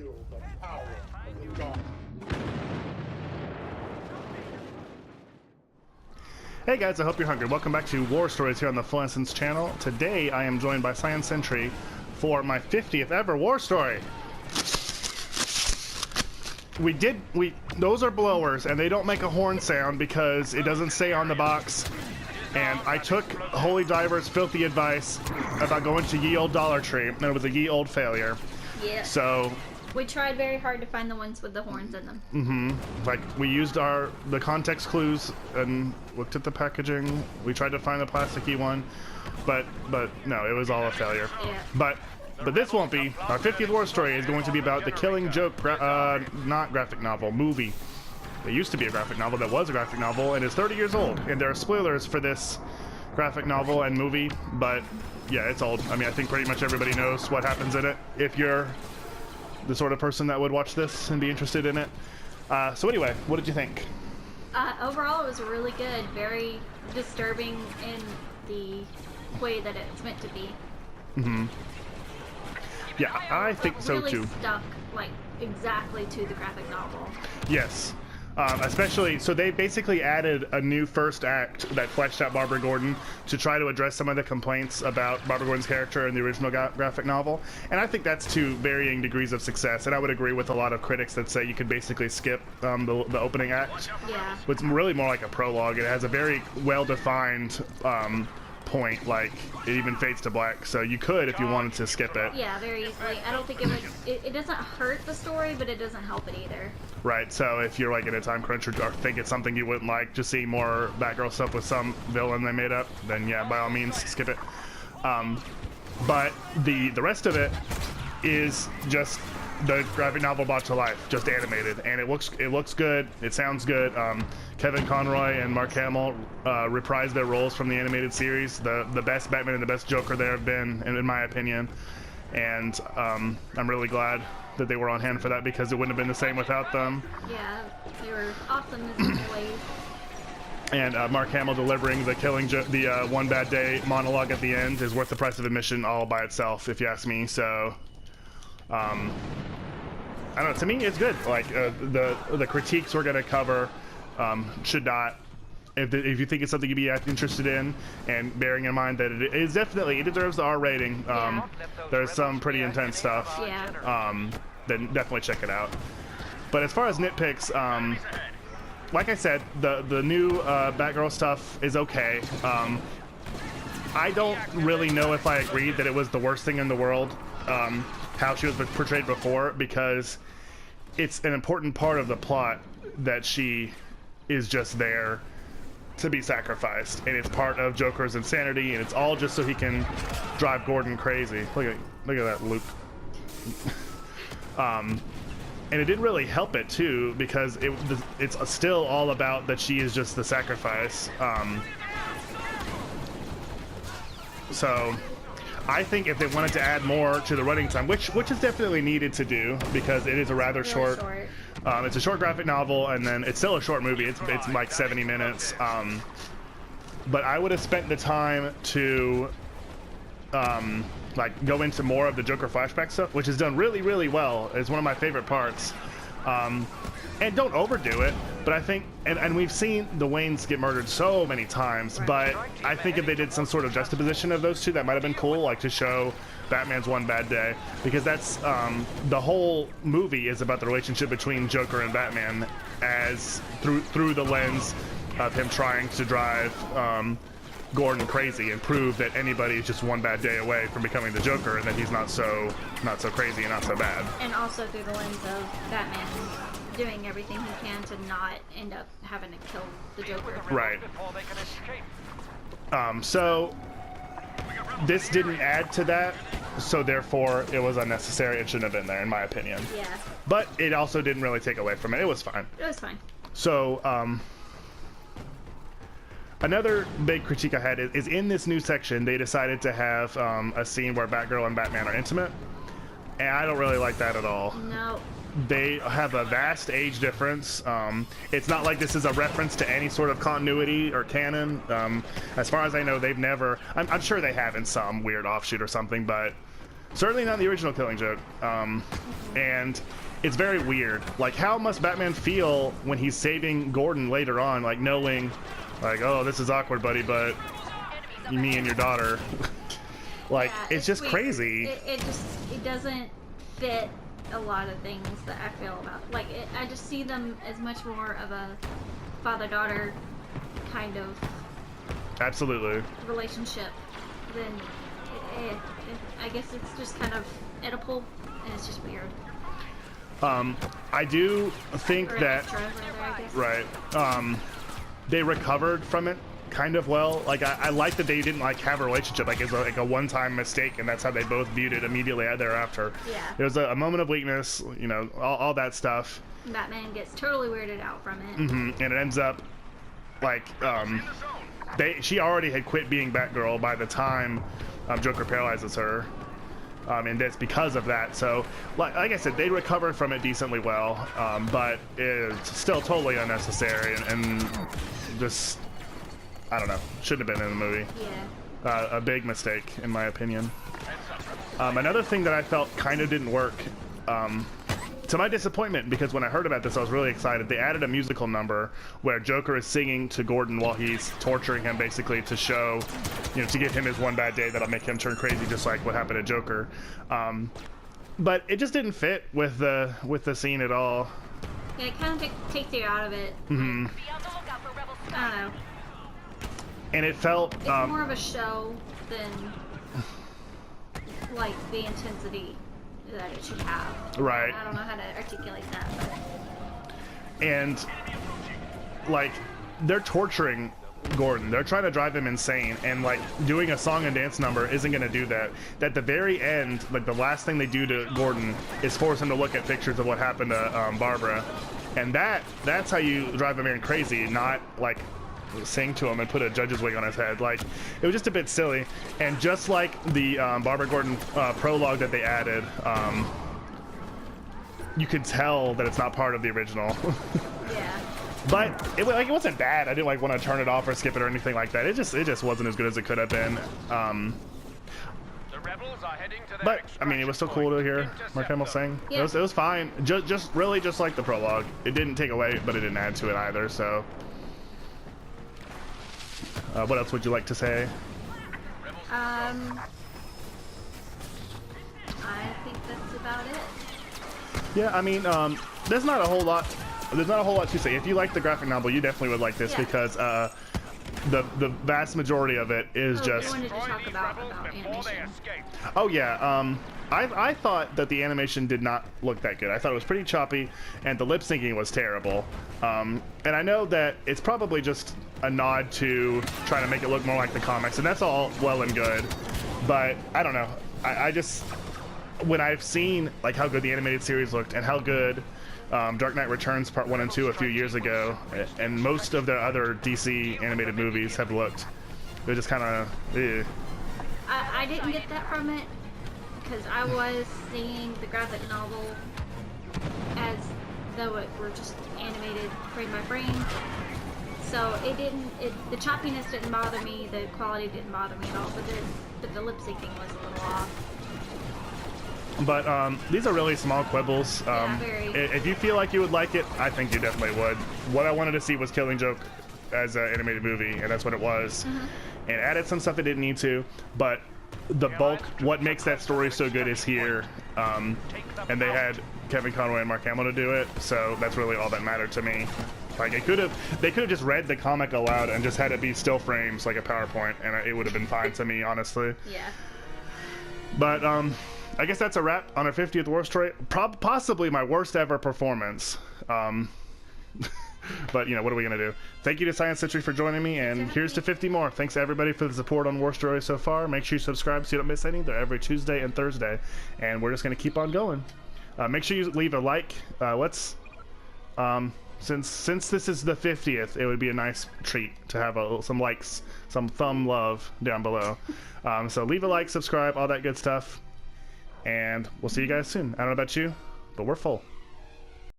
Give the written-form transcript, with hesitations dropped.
feel the power of the dark. Hey guys, I hope you're hungry. Welcome back to War Stories here on the CyannSentry channel. Today I am joined by CyannSentry for my 50th ever War Story. Those are blowers and they don't make a horn sound because it doesn't say on the box. And I took Holy Diver's filthy advice about going to ye old Dollar Tree, and it was a ye old failure. Yeah. So we tried very hard to find the ones with the horns in them. like we used the context clues and looked at the packaging. We tried to find the plasticky one, but no, it was all a failure. Yeah. But this won't be. Our 50th War Story is going to be about the Killing Joke, not graphic novel, movie. It used to be a graphic novel that was a graphic novel and is 30 years old. And there are spoilers for this graphic novel and movie, but yeah, it's old. I mean, I think pretty much everybody knows what happens in it if you're the sort of person that would watch this and be interested in it. So anyway, what did you think? Overall, it was really good. Very disturbing in the way that it's meant to be. Yeah, I think so really too. Stuck like exactly to the graphic novel. Yes. Especially, so they basically added a new first act that fleshed out Barbara Gordon to try to address some of the complaints about Barbara Gordon's character in the original graphic novel. And I think that's to varying degrees of success. And I would agree with a lot of critics that say you could basically skip the opening act. Yeah. It's really more like a prologue. It has a very well-defined point, like it even fades to black, so you could if you wanted to skip it. Yeah, very easily. I don't think it would. It doesn't hurt the story, but it doesn't help it either. Right, so if you're like in a time crunch or think it's something you wouldn't like, just see more Batgirl stuff with some villain they made up, then yeah, by all means skip it. But the rest of it is just the graphic novel brought to life, just animated, and it looks good, it sounds good. Kevin Conroy and Mark Hamill reprised their roles from the animated series, the best Batman and the best Joker there have been, in my opinion. And I'm really glad that they were on hand for that because it wouldn't have been the same without them. Yeah, they were awesome in their ways. And Mark Hamill delivering the One Bad Day monologue at the end is worth the price of admission all by itself, if you ask me. So I don't know, to me it's good. Like the critiques we're gonna cover should not, if you think it's something you'd be interested in, and bearing in mind that it deserves the R rating. There's some pretty intense stuff. Yeah. Then definitely check it out. But as far as nitpicks, like I said, the new Batgirl stuff is okay. I don't really know if I agree that it was the worst thing in the world, how she was portrayed before, because it's an important part of the plot that she is just there to be sacrificed, and it's part of Joker's insanity, and it's all just so he can drive Gordon crazy. Look at that loop. And it didn't really help it too, because it's still all about that she is just the sacrifice. So I think if they wanted to add more to the running time, which is definitely needed to do, because it is a rather short. It's a short graphic novel, and then it's still a short movie. It's like 70 minutes. But I would have spent the time to like go into more of the Joker flashback stuff, which is done really, really well. It's one of my favorite parts. And don't overdo it, but I think, and we've seen the Waynes get murdered so many times, but I think if they did some sort of juxtaposition of those two, that might have been cool, like to show Batman's One Bad Day, because that's, the whole movie is about the relationship between Joker and Batman as through the lens of him trying to drive Gordon crazy and prove that anybody is just one bad day away from becoming the Joker, and that he's not so crazy and not so bad. And also through the lens of Batman doing everything he can to not end up having to kill the Joker. Right. So this didn't add to that, so therefore it was unnecessary. It shouldn't have been there, in my opinion. Yeah. But it also didn't really take away from it. It was fine. It was fine. So another big critique I had is in this new section they decided to have a scene where Batgirl and Batman are intimate, and I don't really like that at all. No. They have a vast age difference. It's not like this is a reference to any sort of continuity or canon. As far as I know, they've never, I'm sure they have in some weird offshoot or something, but Certainly not the original Killing Joke. And it's very weird. Like, how must Batman feel when he's saving Gordon later on, like knowing, like, oh, this is awkward, buddy, but me and your daughter. Like, Yeah, it's just weird. crazy. It doesn't fit a lot of things that I feel about. Like, I just see them as much more of a father-daughter kind of Absolutely. relationship than I guess it's just kind of Oedipal, and it's just weird. I do think Or that extra, rather, I guess. right. They recovered from it kind of well. Like, I like that they didn't like have a relationship. Like, it's like a one-time mistake, and that's how they both viewed it immediately thereafter. Yeah. It was a moment of weakness, you know, all that stuff. Batman gets totally weirded out from it. And it ends up like she already had quit being Batgirl by the time Joker paralyzes her, and that's because of that. So like I said, they recovered from it decently well, but it's still totally unnecessary and just, I don't know, shouldn't have been in the movie. Yeah. A big mistake in my opinion. Another thing that I felt kind of didn't work, to my disappointment, because when I heard about this I was really excited, they added a musical number where Joker is singing to Gordon while he's torturing him, basically to show, you know, to give him his one bad day that'll make him turn crazy, just like what happened to Joker. But it just didn't fit with the scene at all. Yeah, it kind of takes you out of it. Mm-hmm. I don't know. And it felt It's more of a show than like the intensity that it should have. Right. I don't know how to articulate that, but and like they're torturing Gordon. They're trying to drive him insane, and like doing a song and dance number isn't going to do that. At the very end, like the last thing they do to Gordon is force him to look at pictures of what happened to Barbara, and that's how you drive a man crazy, not like sing to him and put a judge's wig on his head. Like, it was just a bit silly. And just like the Barbara Gordon prologue that they added, you could tell that it's not part of the original. yeah. But it wasn't bad. I didn't like want to turn it off or skip it or anything like that. It just wasn't as good as it could have been. The rebels are heading to their But I mean, it was still cool to hear Mark Hamill sing. Yeah. It was fine. Just really just like the prologue. It didn't take away, but it didn't add to it either. So, what else would you like to say? I think that's about it. Yeah, I mean, there's not a whole lot. There's not a whole lot to say. If you like the graphic novel, you definitely would like this Yeah. because the vast majority of it is I just. wanted to talk about animation. Oh yeah, I thought that the animation did not look that good. I thought it was pretty choppy, and the lip syncing was terrible. And I know that it's probably just a nod to try to make it look more like the comics, and that's all well and good. But I don't know. I just, when I've seen like how good the animated series looked and how good Dark Knight Returns Part 1 and 2 a few years ago, and most of the other DC animated movies have looked, they're just kind of. I didn't get that from it because I was seeing the graphic novel as though it were just animated frame by frame. So the choppiness didn't bother me, the quality didn't bother me at all, but the lip syncing was a little off. But these are really small quibbles. Yeah, very. If you feel like you would like it, I think you definitely would. What I wanted to see was Killing Joke as an animated movie, and that's what it was. Mm-hmm. And added some stuff it didn't need to, but the bulk, what makes that story so good is here. And they had Kevin Conroy and Mark Hamill to do it, so that's really all that mattered to me. Like, they could have just read the comic aloud and just had it be still frames like a PowerPoint, and it would have been fine to me, honestly. Yeah. But I guess that's a wrap on our 50th War Story. Possibly my worst ever performance. But, you know, what are we going to do? Thank you to CyannSentry for joining me, and here's to 50 more. Thanks to everybody for the support on War Story so far. Make sure you subscribe so you don't miss any. They're every Tuesday and Thursday, and we're just going to keep on going. Make sure you leave a like. Since this is the 50th, it would be a nice treat to have some likes, some thumb love down below. So leave a like, subscribe, all that good stuff. And we'll see you guys soon. I don't know about you, but we're full.